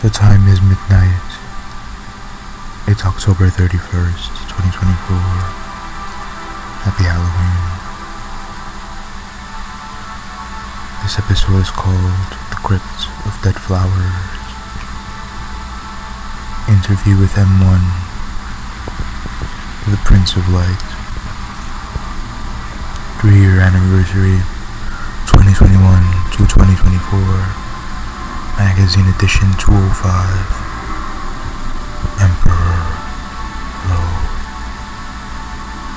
The time is midnight. It's October 31st, 2024. Happy Halloween. This episode is called The Crypt of Dead Flowers. Interview with M1, the Prince of Light. 3-year anniversary, 2021 to 2024. Magazine edition 205. Emperor Low.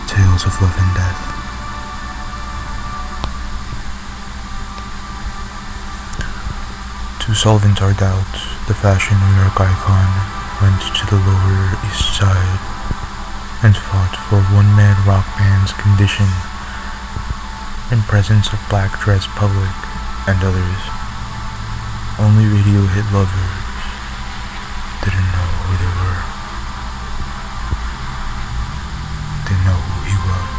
Tales of Love and Death. To solvent our doubts, the fashion New York icon went to the Lower East Side and fought for one-man rock band's condition in presence of black dress public and others. Only radio hit lovers didn't know who they were. Didn't know who he was.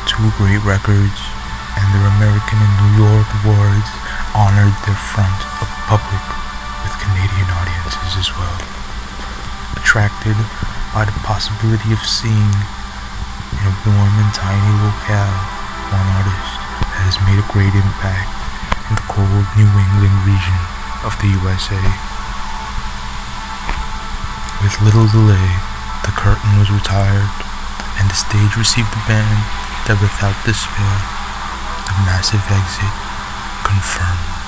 Two great records and their American and New York awards honored their front of public with Canadian audiences as well. Attracted by the possibility of seeing in a warm and tiny locale one artist that has made a great impact in the cold New England region of the USA. With little delay, the curtain was retired, and the stage received a band that without despair, the massive exit confirmed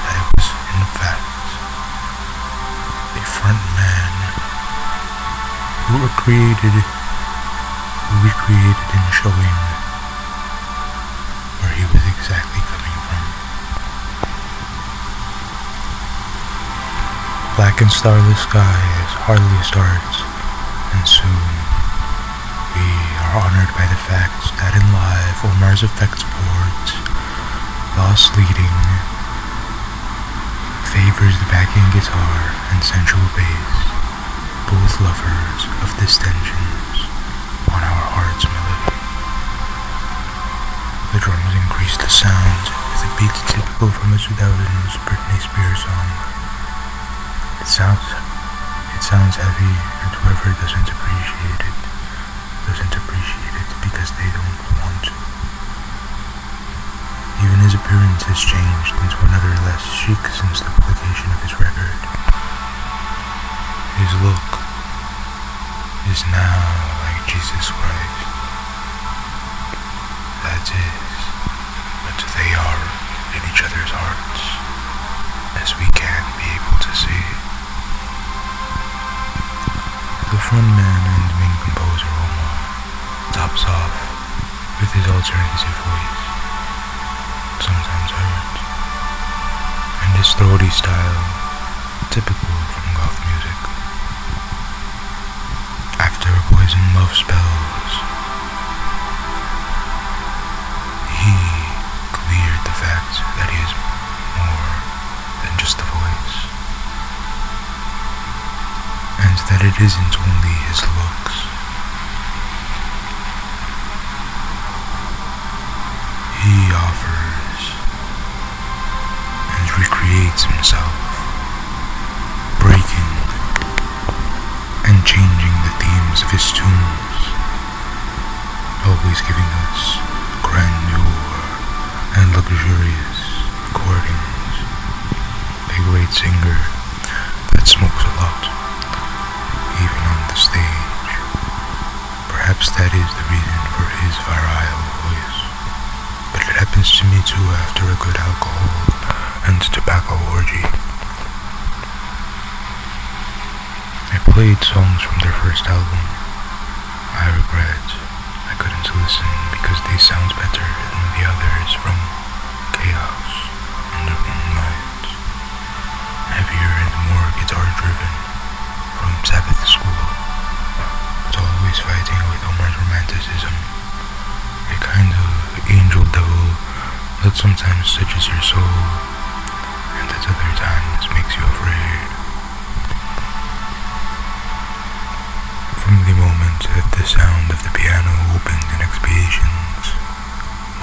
that it was in fact a front man who recreated and showing where he was exactly coming from. Black and starless skies hardly starts, and soon we are honored by the fact that in live Omar's effects board, Lost leading, favors the backing guitar and sensual bass, both lovers of distensions on our heart's melody. The drums increase the sound with a beat typical from a 2000s Britney Spears song. It sounds heavy, and whoever doesn't appreciate it because they don't want to. Even his appearance has changed into another less chic since the publication of his record. His look is now like Jesus Christ. That is, but they are in each other's hearts, as we can't be able to see. The frontman and main composer Omar tops off with his alternative voice, sometimes heard, and his throaty style, typical from goth music. After a poison love spells, he cleared the fact that he is more than just a voice, and that it isn't only his looks. He offers and recreates himself, breaking and changing the themes of his tunes, always giving us grandeur and luxurious recordings. A great singer that smokes a lot, even on the stage. Perhaps that is the reason for his virile voice, but it happens to me too after a good alcohol and tobacco orgy. I played songs from their first album. I regret I couldn't listen because they sound better than the others from Chaos and The Moonlight. Heavier and more guitar-driven from Sabbath School. It's always fighting with Omar's romanticism. A kind of angel devil that sometimes touches your soul and at other times makes you afraid. From the moment that the sound of the piano opened in expiations,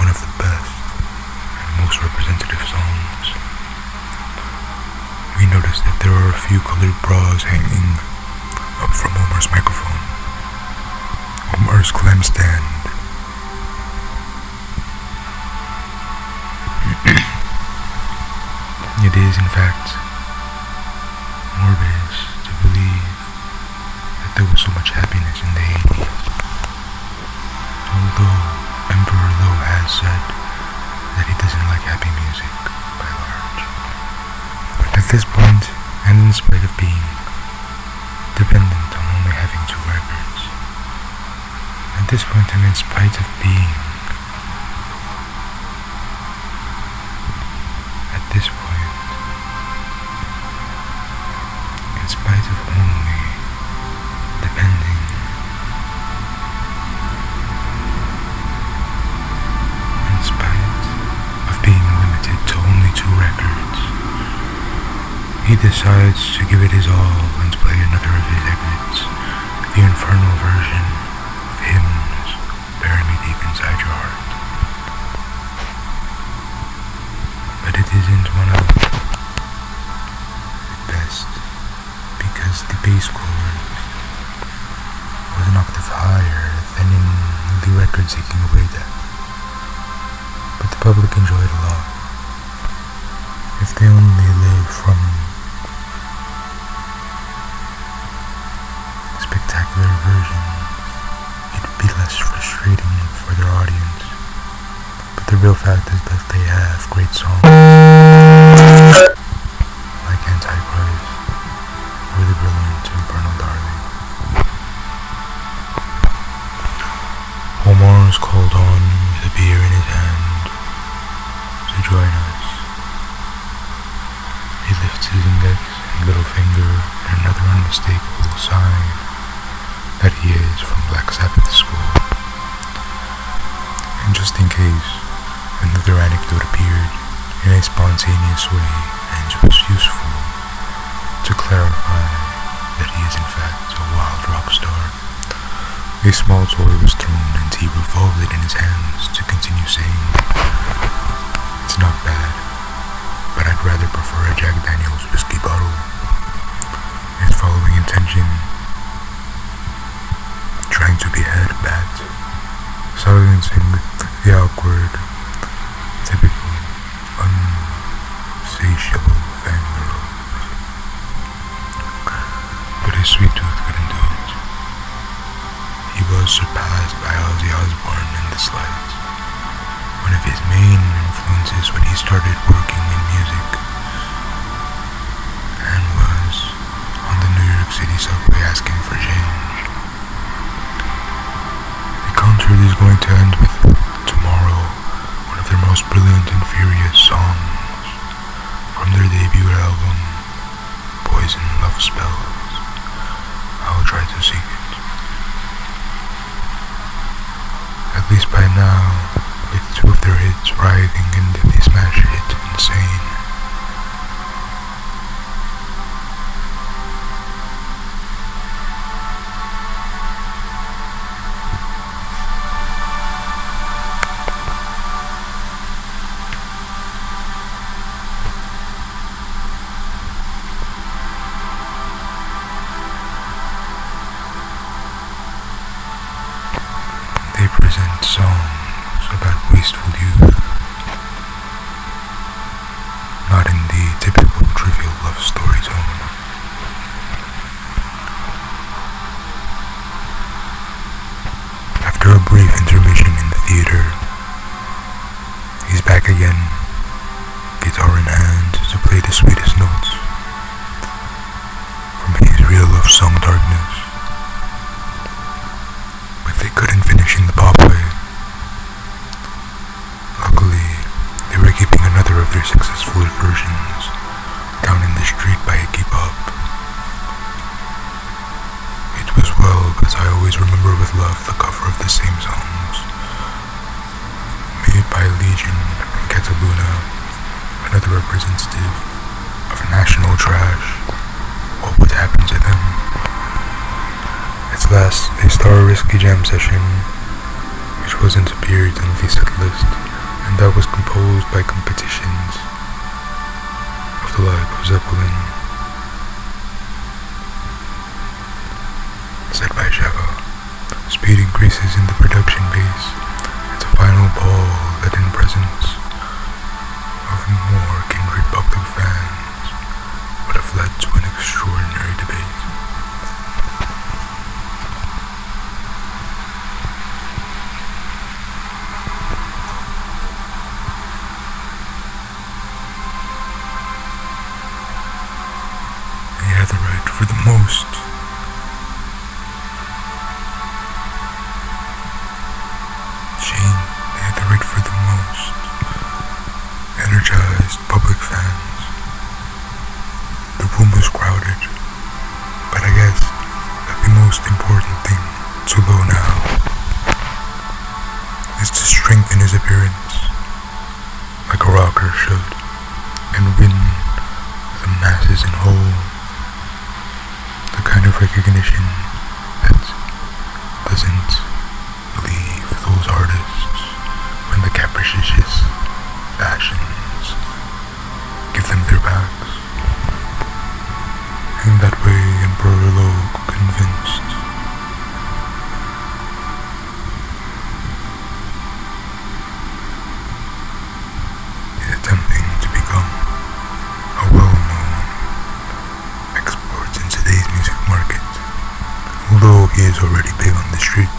one of the best and most representative songs. We noticed that there are a few colored bras hanging up from Omar's microphone. Omar's clam stand. It is, in fact, morbid to believe that there was so much happiness in the 80s. Although Emperor Lowe has said that he doesn't like happy music by large. But at this point, and in spite of being dependent on only having 2 records, at this point and in spite of being, at this point, in spite of only depending, in spite of being limited to only 2 records, he decides to give it his all and play another of his exits, the infernal version of Hymns, Bury Me Deep Inside Your Heart. But it isn't one of the best, because the bass chord was an octave higher than in the record Seeking Away Death. But the public enjoyed a lot. If they only live from spectacular version, it would be less frustrating for their audience. But the real fact is that they have great songs like Antichrist or the brilliant Infernal Darling. Omar is called on with a beer in his hand to join us. He lifts his index and little finger in another unmistakable sign that he is from Black Sabbath school. And just in case another anecdote appeared in a spontaneous way and was useful to clarify that he is in fact a wild rock star, a small toy was thrown and he revolved it in his hands to continue saying, "It's not bad, but I'd rather prefer a Jack Daniels whiskey bottle." His following intention, trying to behead a bat, silencing the awkward, typical, unsatiable fangirls. But his sweet tooth couldn't do it. He was surpassed by Ozzy Osbourne in this light. One of his main influences when he started working in music, and was on the New York City subway asking for change. The concert is going to end with Tomorrow, one of their most brilliant and furious songs from their debut album, Poison Love Spells. I'll try to sing it. At least by now, with 2 of their hits writhing into the smash hit Insane. They present songs about wasteful youth, not in the typical trivial love story tone. After a brief intermission in the theater, he's back again, guitar in hand, to play the sweetest notes from his real love song Darkness. But they couldn't finish in the pop way. Luckily, they were keeping another of their successful versions down in the street by Iggy Pop. It was well, because I always remember with love the cover of the same songs, made by Legion and Cataluna, another representative of national trash. What would happen to them? Its last, a Star Risky Jam session, which wasn't appeared on the set list, and that was composed by competitions of the like of Zeppelin, set by Rego. Speed increases in the production base. It's a final ball that in presence of more kindred public fans would have led to an extraordinary debate. They had the right for the most energized public fans. The room was crowded, but I guess that the most important thing to Lo now is to strengthen his appearance like a rocker should and win the masses in whole, the kind of recognition that doesn't leave those artists when the capricious fashions give them their backs. In that way, Emperor Lo convinced is attempting to become a well-known export in today's music market, although he is already big on the street.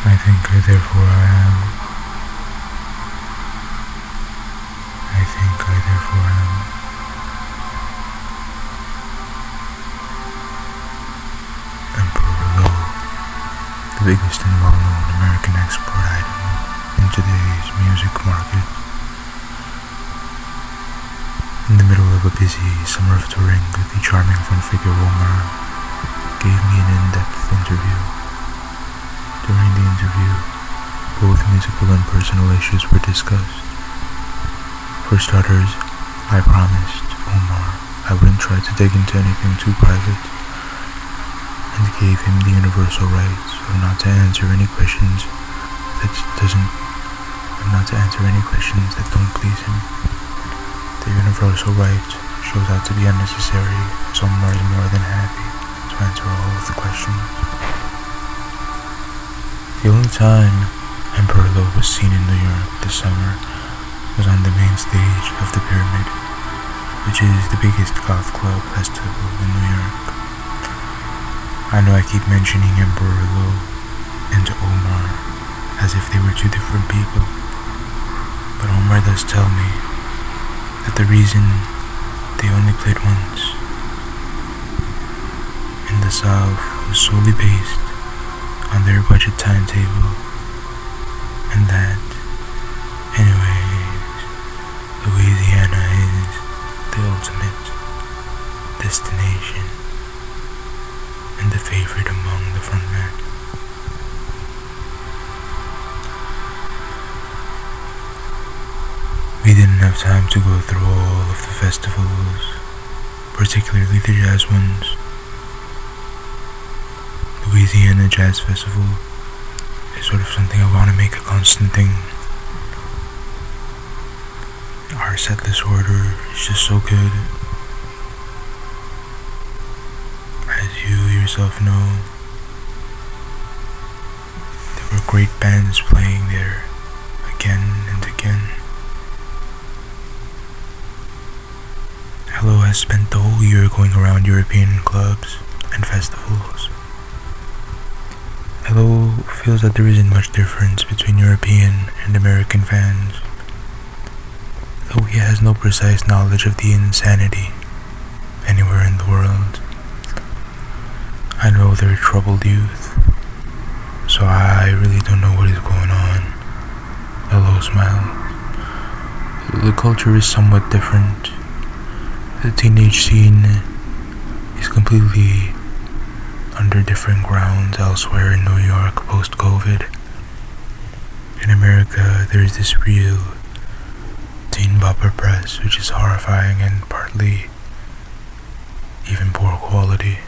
I think therefore I am. I think therefore am. Emperor Lo, the biggest and well-known American export item in today's music market. In the middle of a busy summer of touring, the charming front figure Omar gave me an in-depth interview. During the interview, both musical and personal issues were discussed. For starters, I promised Omar I wouldn't try to dig into anything too private, and gave him the universal right of not to answer any questions that don't please him. The universal right shows out to be unnecessary, as Omar is more than happy to answer all of the questions. The only time Emperor Lo was seen in New York this summer was on the main stage of the Pyramid, which is the biggest goth club festival in New York. I know I keep mentioning Emperor Lo and Omar as if they were two different people, but Omar does tell me that the reason they only played once in the South was solely based on their budget timetable, and that, anyways, Louisiana is the ultimate destination and the favorite among the frontmen. We didn't have time to go through all of the festivals, particularly the jazz ones. Louisiana Jazz Festival is sort of something I want to make a constant thing. Our setlist order is just so good. As you yourself know, there were great bands playing there again and again. Hello has spent the whole year going around European clubs and festivals. Hello feels that there isn't much difference between European and American fans, though he has no precise knowledge of the insanity anywhere in the world. I know they're troubled youth, so I really don't know what is going on. Hello smiled. The culture is somewhat different. The teenage scene is completely under different grounds elsewhere in New York post-COVID. In America, there is this real teen bopper press, which is horrifying and partly even poor quality.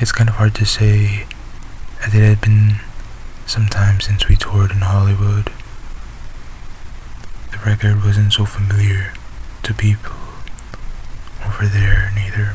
It's kind of hard to say, as it had been some time since we toured in Hollywood. The record wasn't so familiar to people over there neither.